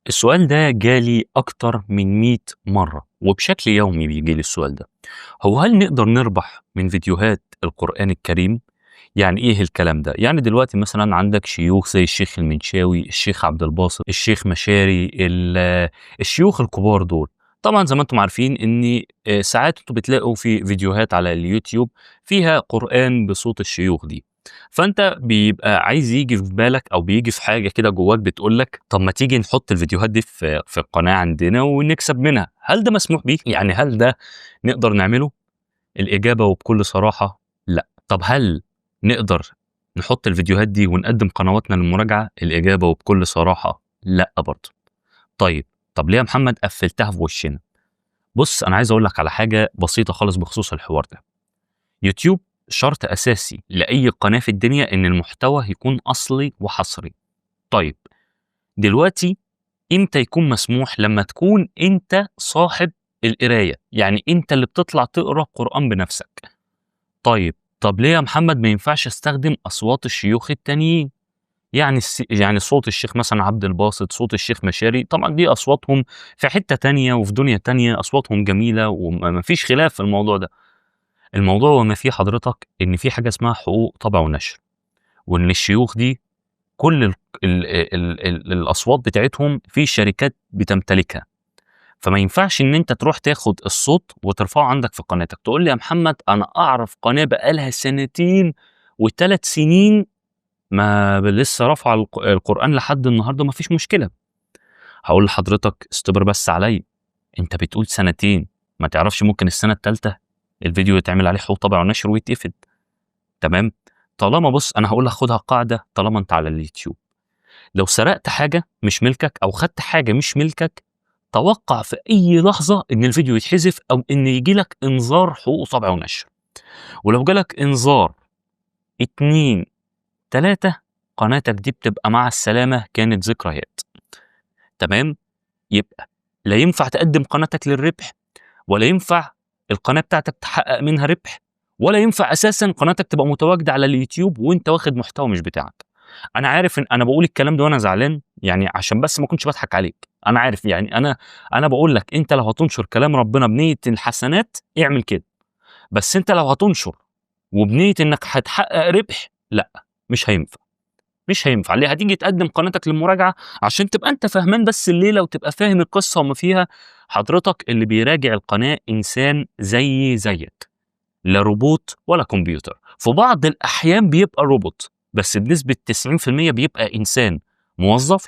السؤال ده جالي أكتر من 100 مرة وبشكل يومي بيجي لي السؤال ده. هو هل نقدر نربح من فيديوهات القرآن الكريم؟ يعني إيه الكلام ده؟ يعني دلوقتي مثلا عندك شيوخ زي الشيخ المنشاوي، الشيخ عبد الباسط، الشيخ مشاري، الشيوخ الكبار دول. طبعا زي ما انتم عارفين ان ساعات انتم بتلاقوا في فيديوهات على اليوتيوب فيها قرآن بصوت الشيوخ دي. فانت بيبقى عايز يجي في بالك او بيجي في حاجه كده جواك بتقول لك طب ما تيجي نحط الفيديوهات دي في القناه عندنا ونكسب منها. هل ده مسموح بيه؟ يعني هل ده نقدر نعمله؟ الاجابه وبكل صراحه لا. طب هل نقدر نحط الفيديوهات دي ونقدم قنواتنا للمراجعه؟ الاجابه وبكل صراحه لا برضه. طيب، طب ليه يا محمد قفلتها في وشنا؟ بص، انا عايز اقول لك على حاجه بسيطه خالص بخصوص الحوار ده. يوتيوب شرط اساسي لاي قناه في الدنيا ان المحتوى يكون اصلي وحصري. طيب، دلوقتي امتى يكون مسموح؟ لما تكون انت صاحب القرايه، يعني انت اللي بتطلع تقرا قران بنفسك. طيب، طب ليه يا محمد ما ينفعش استخدم اصوات الشيوخ التانيين؟ يعني صوت الشيخ مثلا عبد الباسط، صوت الشيخ مشاري، طبعا دي اصواتهم في حته تانيه وفي دنيا تانيه، اصواتهم جميله وما فيش خلاف في الموضوع ده. الموضوع وما فيه حضرتك ان في حاجه اسمها حقوق طبع ونشر، وان الشيوخ دي كل الأصوات بتاعتهم في شركات بتمتلكها. فما ينفعش إن أنت تروح تاخد الصوت وترفعه عندك في قناتك، تقول لي يا محمد أنا أعرف قناة بقالها سنتين و3 سنين ما لسه رافعة القرآن لحد النهارده ما فيش مشكلة. هاقول لحضرتك اصطبر بس عليّا، أنت بتقول سنتين، ما تعرفش ممكن السنة التالتة الفيديو يتعمل عليه حقوق طبع ونشر ويتقفل. تمام؟ طالما بُص، أنا هاقول لك خدها قاعدة طالما أنت على اليوتيوب. لو سرقت حاجة مش ملكك أو خدت حاجة مش ملكك، توقع في أي لحظة إن الفيديو يتحذف أو إن ييجي لك إنذار حقوق طبع ونشر. ولو جالك إنذار 2، 3، قناتك دي بتبقى مع السلامة كانت ذكريات. تمام؟ يبقى لا ينفع تقدم قناتك للربح، ولا ينفع القناة بتاعتك تحقق منها ربح، ولا ينفع أساسًا قناتك تبقى متواجدة على اليوتيوب وأنت واخد محتوى مش بتاعك. أنا عارف إن أنا باقول الكلام ده وأنا زعلان، يعني عشان بس ما أكونش باضحك عليك. أنا عارف، يعني أنا باقول لك أنت لو هتنشر كلام ربنا بنية الحسنات اعمل كده، بس أنت لو هتنشر وبنية إنك هتحقق ربح، لأ، مش هينفع. مش هينفع. ليه؟ هتيجي تقدم قناتك للمراجعة عشان تبقى أنت فاهمان بس الليلة وتبقى فاهم القصة وما فيها. حضرتك اللي بيراجع القناة إنسان زيي زيك، لا روبوت ولا كمبيوتر. في بعض الأحيان بيبقى روبوت، بس بنسبة 90% بيبقى إنسان موظف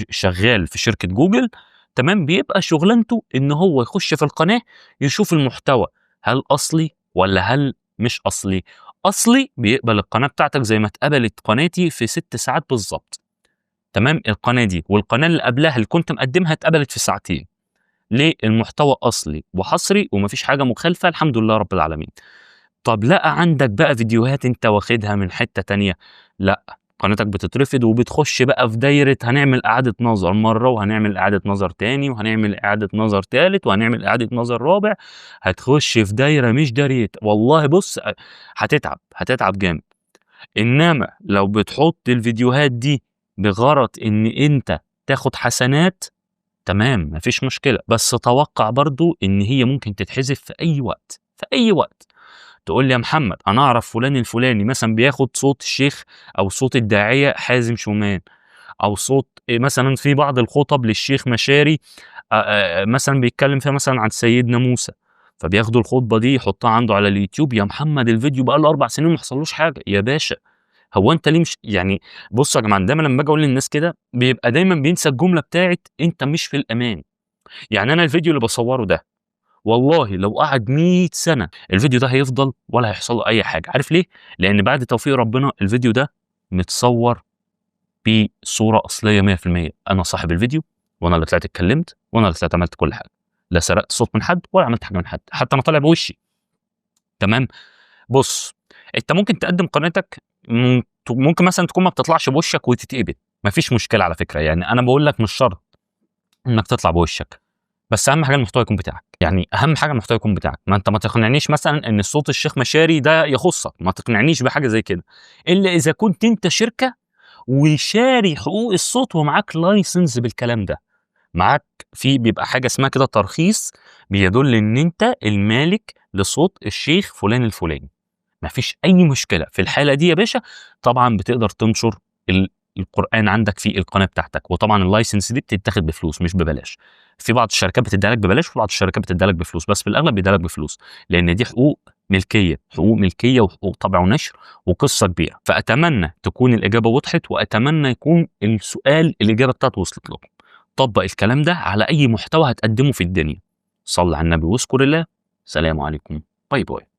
شغال في شركة جوجل. تمام؟ بيبقى شغلانته إن هو يخش في القناة يشوف المحتوى هل أصلي والّا هل مش أصلي. أصلي بيقبل القناة بتاعتك زي ما اتقبلت قناتي في 6 ساعات بالضبط. تمام؟ القناة دي والقناة اللي قبلها اللي كنت مقدمها اتقبلت في ساعتين. ليه؟ المحتوى أصلي وحصري وما فيش حاجة مخالفة الحمد لله رب العالمين. طب لقى عندك بقى فيديوهات أنت واخدها من حتة تانية، لأ، قناتك بتترفض وبتخش بقى في دايرة هنعمل إعادة نظر مرة، وهنعمل إعادة نظر تاني، وهنعمل إعادة نظر تالت، وهنعمل إعادة نظر رابع. هتخش في دايرة مش دارية، والله بُص هتتعب جامد. إنما لو بتحط الفيديوهات دي بغرض إن أنت تاخد حسنات، تمام، ما فيش مشكلة، بس توقّع برضه إن هي ممكن تتحذف في أي وقت، في أي وقت. تقول لي يا محمد أنا أعرف فلان الفلاني مثلًا بياخد صوت الشيخ أو صوت الداعية حازم شومان، أو صوت مثلًا في بعض الخطب للشيخ مشاري مثلًا بيتكلم فيها مثلًا عن سيدنا موسى، فبياخدوا الخطبة دي يحطها عنده على اليوتيوب. يا محمد الفيديو بقى له 4 سنين وما حصلوش حاجة. يا باشا، هو أنت ليه مش يعني بُصّوا يا جماعة، دايمًا لمّا باجي أقول للناس كده بيبقى دايمًا بينسى الجملة بتاعة أنت مش في الأمان. يعني أنا الفيديو اللي باصوّره ده والله لو قعد 100 سنة الفيديو ده هيفضل ولا هيحصل له أي حاجة. عارف ليه؟ لأن بعد توفيق ربنا الفيديو ده متصور بصورة أصلية 100%. أنا صاحب الفيديو، وأنا اللي طلعت اتكلمت، وأنا اللي طلعت عملت كل حاجة. لا سرقت صوت من حد ولا عملت حاجة من حد، حتى أنا طالع بوشي. تمام؟ بُص، أنت ممكن تقدّم قناتك ممكن مثلًا تكون ما بتطلعش بوشك وتتقبل، ما فيش مشكلة على فكرة. يعني أنا باقول لك مش شرط إنك تطلع بوشك. بس أهم حاجة المحتوى يكون بتاعك، يعني أهم حاجة المحتوى يكون بتاعك. ما أنت ما تقنعنيش مثلًا إن صوت الشيخ مشاري ده يخصك، ما تقنعنيش بحاجة زي كده، إلا إذا كنت أنت شركة وشاري حقوق الصوت ومعاك license بالكلام ده. معاك بيبقى حاجة اسمها كده ترخيص بيدل إن أنت المالك لصوت الشيخ فلان الفلاني. ما فيش أي مشكلة، في الحالة دي يا باشا طبعًا بتقدر تنشر القرآن عندك في القناة بتاعتك، وطبعًا الlicense دي بتتاخد بفلوس مش ببلاش. في بعض الشركات بتدّيها لك ببلاش، وفي بعض الشركات بتدّيها لك بفلوس، بس في الأغلب بيدّيها لك بفلوس، لإن دي حقوق ملكية، حقوق ملكية وحقوق طبع ونشر وقصة كبيرة. فأتمنى تكون الإجابة وضحت، وأتمنى يكون الإجابة بتاعته وصلت لكم. طبّق الكلام ده على أي محتوى هتقدمه في الدنيا. صَلّ على النبي واذكر الله. سلام عليكم. باي باي.